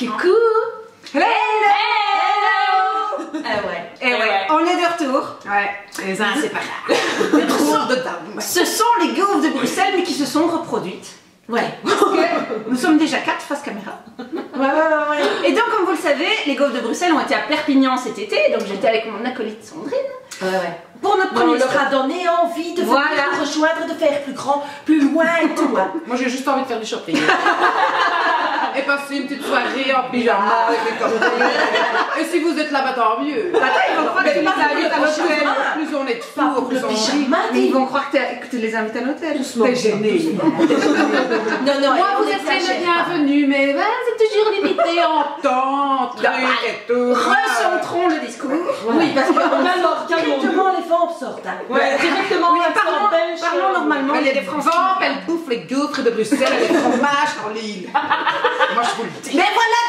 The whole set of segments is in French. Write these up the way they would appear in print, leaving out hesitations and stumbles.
Coucou. Hello. Ouais, on est de retour. Ouais, les inséparables. De retour de dames. Ce sont les gaufres de Bruxelles, mais qui se sont reproduites. Ouais. Parce que nous sommes déjà 4 face caméra. Ouais. Et donc, comme vous le savez, les gaufres de Bruxelles ont été à Perpignan cet été, donc j'étais avec mon acolyte Sandrine. Ouais. Pour notre premier stop. On leur a donné envie de venir rejoindre, de faire plus grand, plus loin et tout. Hein. Moi, j'ai juste envie de faire du shopping. Et passer une petite soirée en pyjama avec les copains. Et si vous êtes là-bas, tant mieux. Attends, ils vont croire que tu les invites à l'hôtel. Plus on est de fous, plus on rit. Mais ils vont croire que tu les invites à l'hôtel. T'es gêné. Non, moi, vous êtes les bienvenus, mais c'est toujours limité en temps, truc et tout. Recentrons le discours. Oui, parce que directement les ventes sortent. Ouais, directement. Parlons normalement. Il y a des Français. Elles bouffent les gaufres de Bruxelles et les fromages en Lille. Moi, je vous le dis. Mais voilà,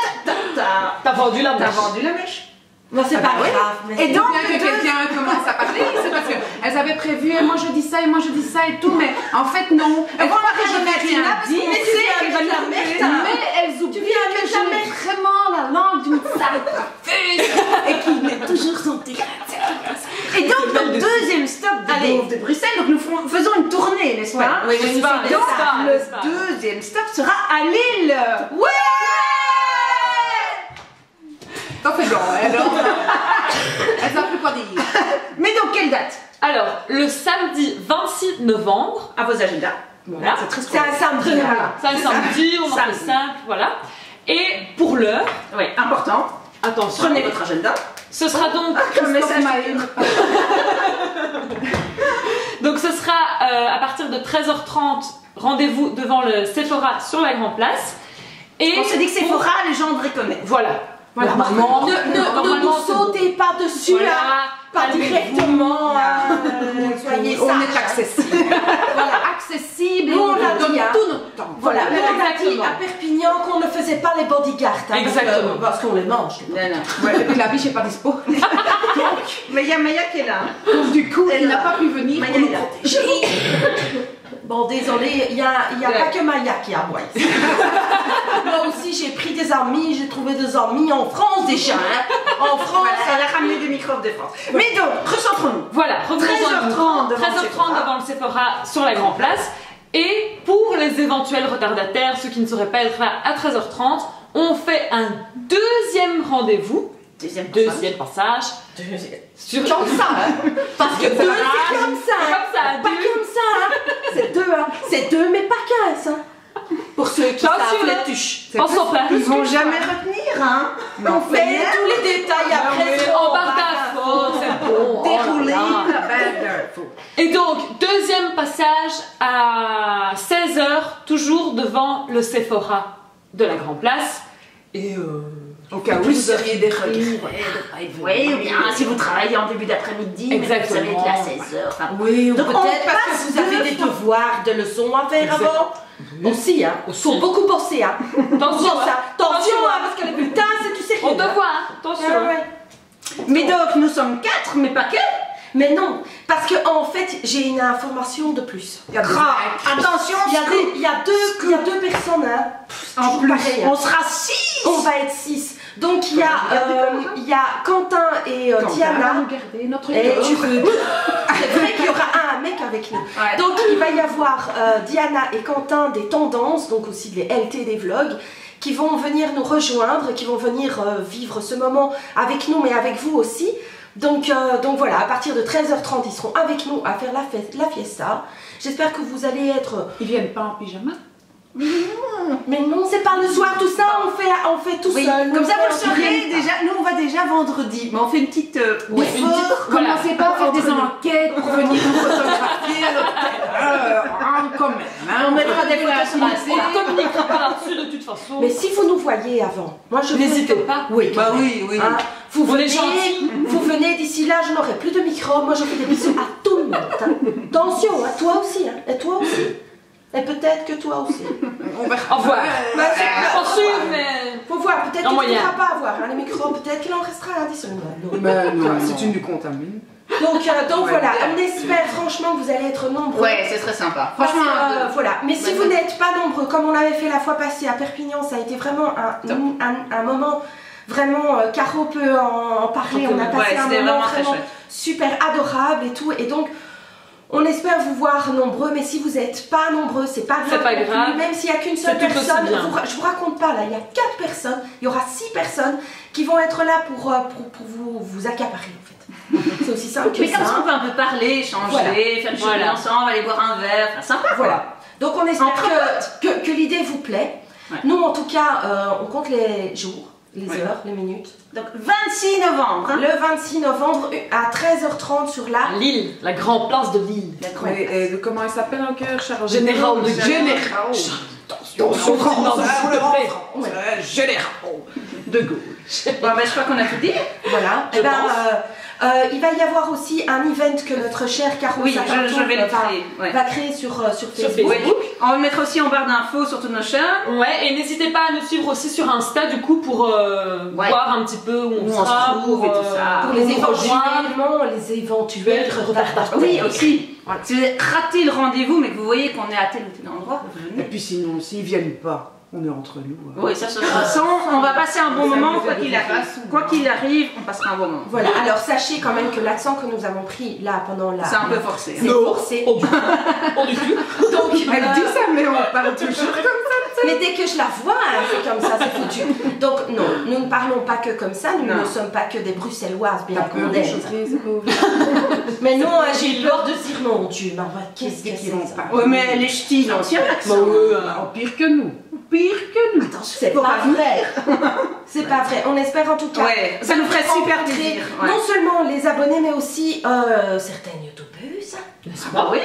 t'as vendu la mèche. T'as vendu la mèche. Non, c'est pas grave. Et donc, bien que quelqu'un commence à parler, c'est parce qu'elles avaient prévu, et moi je dis ça, et moi je dis ça, et tout, mais en fait, non. Elles croient que je n'ai rien dit, mais elles oublient que j'ai vraiment la langue d'une sale fille et qu'il est toujours son tirade. Et donc, notre deuxième stop de gaufres de Bruxelles, donc nous faisons une tournée, n'est-ce pas? Oui, n'est-ce pas? Donc, le deuxième stop sera à Lille. Ouais! T'en fais blanc, alors. Elle savent plus quoi dire. Mais donc, quelle date? Alors, le samedi 26 novembre. À vos agendas. Voilà. C'est un samedi. C'est un samedi, on en fait simple, voilà. Et pour l'heure, oui, important. Attention. Prenez votre agenda. Ce sera donc. Donc, ce sera à partir de 13h30, rendez-vous devant le Sephora sur la Grande Place. Et on se dit que Sephora, les gens devraient connaître. Voilà. Normalement, ne nous sautez pas dessus, voilà, pas directement. Soyez sages. On est accessible. Voilà, accessible. On a donne dit tout notre temps. Voilà, on a dit à Perpignan qu'on ne faisait pas les bodyguards. Exactement. Parce qu'on les mange. Non. Ouais, et puis la biche n'est pas dispo. Mais il y a Maya qui est là. Donc du coup, elle n'a pas pu venir pour nous protéger. Bon, désolé, il n'y a pas que Maya qui aboie. Moi aussi, j'ai pris des amis, j'ai trouvé des amis en France déjà. En France, elle a ramené des microbes de France. Mais donc, recentrons-nous. Voilà, 13h30 devant le Sephora sur la Grande Place. Et pour les éventuels retardataires, ceux qui ne sauraient pas être là à 13h30, on fait un deuxième rendez-vous. Deuxième passage. Sur comme ça, hein. Parce que deux, c'est comme ça. Pas comme ça. C'est deux, hein. C'est deux, mais pas 15. Hein. Pour ceux qui savent les tuches. Ils vont jamais retenir, hein. On fait tous les détails après. En barre d'infos, c'est bon. Dérouler la barre d'infos. Et donc, deuxième passage à 16h, toujours devant le Sephora de la Grande Place. Et au cas où vous auriez des regrets de pas être venu. Oui, ou bien si vous travaillez en début d'après-midi, vous allez être là à 16h. Enfin, oui, ou peut-être parce que vous avez des devoirs de leçons à faire avant. Aussi, hein. Il faut beaucoup bosser, hein. Attention, parce que les bulletins, c'est du sérieux. On te voit, hein. Attention. Mais donc, nous sommes 4, mais pas que. Mais non, parce que en fait, j'ai une information de plus. Attention, il y a deux personnes, hein. En plus, pareil, hein. On sera 6. On va être 6. Donc il y a Quentin et Diana. Et tu veux. C'est vrai qu'il y aura un mec avec nous. Ouais. Donc il va y avoir Diana et Quentin des tendances, donc aussi des LT des vlogs, qui vont venir nous rejoindre, qui vont venir vivre ce moment avec nous, mais avec vous aussi. Donc voilà, à partir de 13h30, ils seront avec nous à faire la fiesta. J'espère que vous allez être... Ils viennent pas en pyjama? Mais non, c'est pas le soir, tout ça, on fait tout seul. Comme ça, vous le saurez déjà. Nous, on va déjà vendredi, mais on fait une petite. Commencez pas à faire des enquêtes pour venir nous photographier à l'hôtel. Quand même. On mettra des photos sur la scène. On ne communiquera pas là-dessus de toute façon. Mais si vous nous voyez avant, moi je n'hésitez pas. Oui, bah oui. Hein, vous venez d'ici là, je n'aurai plus de micro. Moi, je fais des bisous à tout le monde. Hein. Attention, hein, toi aussi, hein, et toi aussi. Et peut-être que toi aussi. On va revoir. Pas sûr, mais... Faut voir, peut-être qu'il ne pourra pas avoir hein, les micros, peut-être qu'il en restera à 10 secondes. Mais non, si tu nous contamines. Donc voilà, on espère franchement que vous allez être nombreux. Ouais, ce serait sympa. Franchement, voilà. Mais si vous n'êtes pas nombreux, comme on l'avait fait la fois passée à Perpignan, ça a été vraiment un moment. Vraiment, Caro peut en parler, on a passé un moment vraiment super adorable et tout, et donc on espère vous voir nombreux, mais si vous n'êtes pas nombreux, c'est pas grave. Même s'il n'y a qu'une seule personne, je vous raconte pas là, il y a 4 personnes, il y aura 6 personnes qui vont être là pour vous accaparer en fait. C'est aussi simple que ça. Mais comme ça on peut un peu parler, échanger, faire du shopping ensemble, aller boire un verre, enfin sympa. Voilà. Donc on espère que l'idée vous plaît. Ouais. Nous en tout cas, on compte les jours. Les heures, les minutes. Donc 26 novembre. Hein. Le 26 novembre à 13h30 sur la Lille, la grande place de Lille. Comment elle s'appelle encore, Charles? Général de Gaulle. Attention, Général de Gaulle. Bon, ben, je crois qu'on a tout dit. Voilà. Et il va y avoir aussi un event que notre chère Caro va créer sur Facebook. On va le mettre aussi en barre d'infos sur toutes nos chaînes. Ouais, et n'hésitez pas à nous suivre aussi sur Insta du coup pour voir un petit peu où on sera, se trouve et tout ça. Pour les éventuels retardataires. Oui, aussi. Voilà. Si vous avez raté le rendez-vous, mais que vous voyez qu'on est à tel ou tel endroit, vous venez. Et puis sinon, s'ils viennent pas, on est entre nous. Oui, ça, de toute façon, on va passer un bon moment, quoi qu'il arrive. Quoi qu'il arrive, on passera un bon moment. Voilà, alors sachez quand même que l'accent que nous avons pris là pendant la... C'est un peu forcé. C'est forcé. On du tout. Donc, elle dit ça, mais on parle toujours comme ça. Mais dès que je la vois, c'est comme ça, c'est foutu. Donc non, nous ne parlons pas que comme ça, nous ne sommes pas que des Bruxelloises bien qu'on est. Mais non, j'ai peur de dire non, Dieu, qu'est-ce qu'ils vont pas. Oui, mais les ch'tis, l'ancien accent. Pire que nous. Pire que nous. C'est pas vrai. C'est pas vrai. On espère en tout cas. Ouais, ça nous ferait super plaisir. Non seulement les abonnés, mais aussi certaines youtubeuses. Ah oui.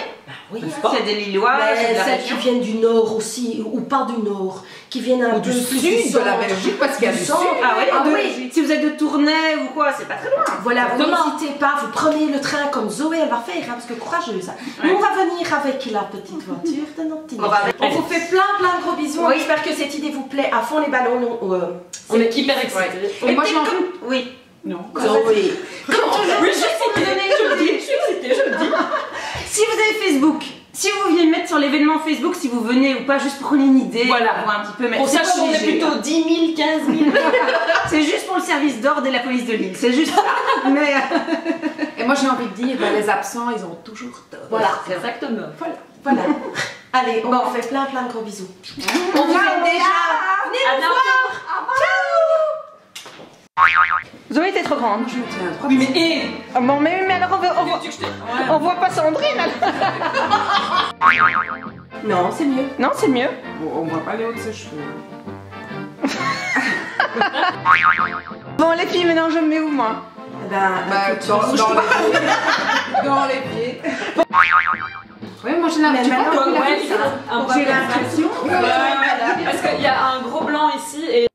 Oui, c'est des Lillois, celles qui viennent du Nord aussi, ou pas du Nord, qui viennent un peu du sud de la Belgique, parce qu'il y a du sud. Ah oui, si vous êtes de Tournai ou quoi, c'est pas très loin. Voilà, vous n'hésitez pas, vous prenez le train comme Zoé, elle va faire, hein, parce que courageuse. Nous, on va venir avec la petite voiture de notre petit. On vous fait plein de gros bisous. On espère que cette idée vous plaît à fond les ballons. On est hyper excités. Et moi, oui. Non. Zoé. Comme toujours, je le dis. Si vous avez Facebook, si vous vouliez mettre sur l'événement Facebook, si vous venez ou pas, juste pour une idée, voilà, voir un petit peu. On sache qu'on est plutôt 10 000, 15 000. C'est juste pour le service d'ordre et la police de Lille, c'est juste ça. Mais et moi j'ai envie de dire, les absents, ils ont toujours tort. Voilà, exactement. Voilà. Allez, on vous fait plein de gros bisous. On vous fait déjà. Venez nous voir. Zoé, t'es trop grande. Je me tiens. Oui, mais bon, mais alors on voit pas Sandrine. Non, c'est mieux. Non, c'est mieux. Bon, on voit pas les hauts de ses cheveux. Bon, les filles, maintenant je me mets où moi? Dans les pieds. Oui, moi j'ai l'impression. Parce qu'il y a un gros blanc ici et.